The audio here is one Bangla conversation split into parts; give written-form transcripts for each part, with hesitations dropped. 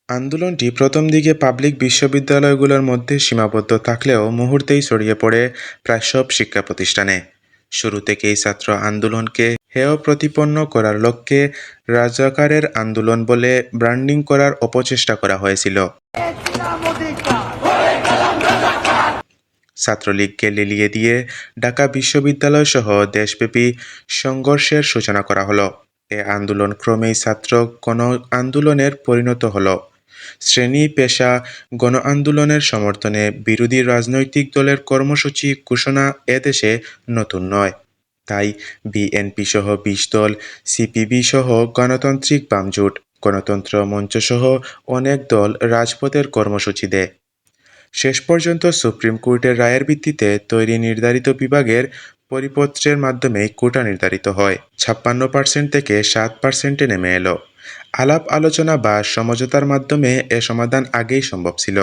আন্দোলনটি প্রথম দিকে পাবলিক বিশ্ববিদ্যালয়গুলোর মধ্যে সীমাবদ্ধ থাকলেও মুহূর্তেই ছড়িয়ে পড়ে প্রায় সব শিক্ষা প্রতিষ্ঠানে। শুরু থেকেই ছাত্র আন্দোলনকে হেয় প্রতিপন্ন করার লক্ষ্যে রাজাকারের আন্দোলন বলে ব্র্যান্ডিং করার অপচেষ্টা করা হয়েছিল। ছাত্রলীগকে লেলিয়ে দিয়ে ঢাকা বিশ্ববিদ্যালয় সহ দেশব্যাপী সংঘর্ষের সূচনা করা হলো। এ আন্দোলন ক্রমেই ছাত্র গণ আন্দোলনের পরিণত হলো। শ্রেণী পেশা গণ আন্দোলনের সমর্থনে বিরোধী রাজনৈতিক দলের কর্মসূচি ঘোষণা এদেশে নতুন নয়। তাই বিএনপি সহ ২০ দল, সিপিবি সহ গণতান্ত্রিক বামজোট, গণতন্ত্র মঞ্চ সহ অনেক দল রাজপথের কর্মসূচি দেয়। শেষ পর্যন্ত সুপ্রিম কোর্টের রায়ের ভিত্তিতে তৈরি নির্ধারিত বিভাগের পরিপত্রের মাধ্যমে কোটা নির্ধারিত হয়। ৫৬% থেকে ৭%-এ নেমে এলো। আলাপ আলোচনা বা সমঝোতার মাধ্যমে এ সমাধান আগেই সম্ভব ছিল।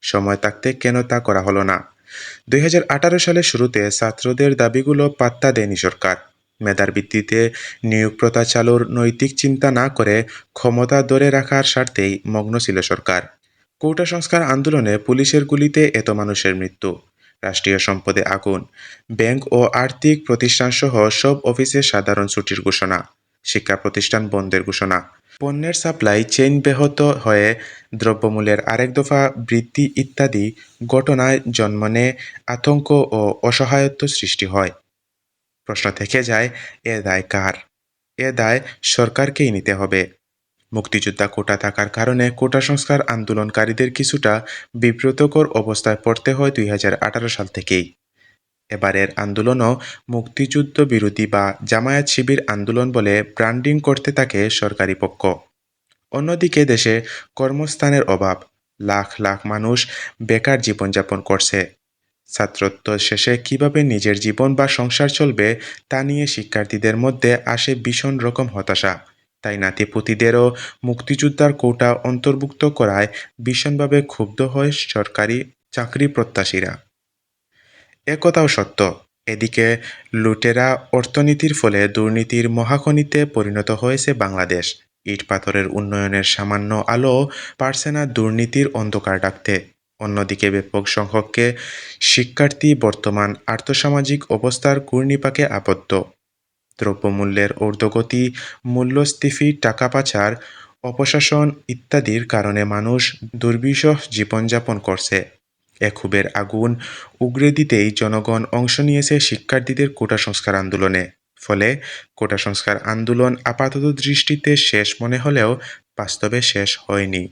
সময় থাকতে কেন তা করা হলো না? ২০১৮ সালের শুরুতে ছাত্রদের দাবিগুলো পাত্তা দেয়নি সরকার। মেধার ভিত্তিতে নিয়োগ প্রথা চালুর নৈতিক চিন্তা না করে ক্ষমতা ধরে রাখার স্বার্থেই মগ্ন ছিল সরকার। কোটা সংস্কার আন্দোলনে পুলিশের গুলিতে এত মানুষের মৃত্যু, রাষ্ট্রীয় সম্পদে আগুন, ব্যাংক ও আর্থিক প্রতিষ্ঠানসহ সব অফিসে সাধারণ ছুটির ঘোষণা, শিক্ষা প্রতিষ্ঠান বন্ধের ঘোষণা, পণ্যের সাপ্লাই চেইন ব্যাহত হয়ে দ্রব্যমূল্যের আরেক দফা বৃদ্ধি ইত্যাদি ঘটনায় জন্ম নেয় আতঙ্ক ও অসহায়ত্ব সৃষ্টি হয়। প্রশ্ন থেকে যায়, এ দায় কার? এ দায় সরকারকেই নিতে হবে। মুক্তিযোদ্ধা কোটা থাকার কারণে কোটা সংস্কার আন্দোলনকারীদের কিছুটা বিব্রতকর অবস্থায় পড়তে হয় ২০১৮ সাল থেকেই। এবারের আন্দোলনও মুক্তিযুদ্ধ বিরোধী বা জামায়াত শিবির আন্দোলন বলে ব্র্যান্ডিং করতে থাকে সরকারি পক্ষ। অন্যদিকে দেশে কর্মস্থানের অভাব, লাখ লাখ মানুষ বেকার জীবনযাপন করছে। ছাত্রত্ব শেষে কিভাবে নিজের জীবন বা সংসার চলবে তা নিয়ে শিক্ষার্থীদের মধ্যে আসে ভীষণ রকম হতাশা। তাই নাতিপুতিদেরও মুক্তিযোদ্ধার কোটা অন্তর্ভুক্ত করায় ভীষণভাবে ক্ষুব্ধ হয় সরকারি চাকরি প্রত্যাশীরা। একথাও সত্য, এদিকে লুটেরা অর্থনীতির ফলে দুর্নীতির মহাখনিতে পরিণত হয়েছে বাংলাদেশ। ইট পাথরের উন্নয়নের সামান্য আলো পারছে না দুর্নীতির অন্ধকার ঢাকতে। অন্যদিকে ব্যাপক সংখ্যককে শিক্ষার্থী বর্তমান আর্থসামাজিক অবস্থার ঘূর্ণিপাকে আবদ্ধ। দ্রব্যমূল্যের ঊর্ধ্বগতি, মূল্যস্ফীতি, টাকা পাচার, অপশাসন ইত্যাদির কারণে মানুষ দুর্বিষহ জীবনযাপন করছে। এ ক্ষোভের আগুন উগরে দিতেই জনগণ অংশ নিয়েছে শিক্ষার্থীদের কোটা সংস্কার আন্দোলনে। ফলে কোটা সংস্কার আন্দোলন আপাতদৃষ্টিতে শেষ মনে হলেও বাস্তবে শেষ হয়নি।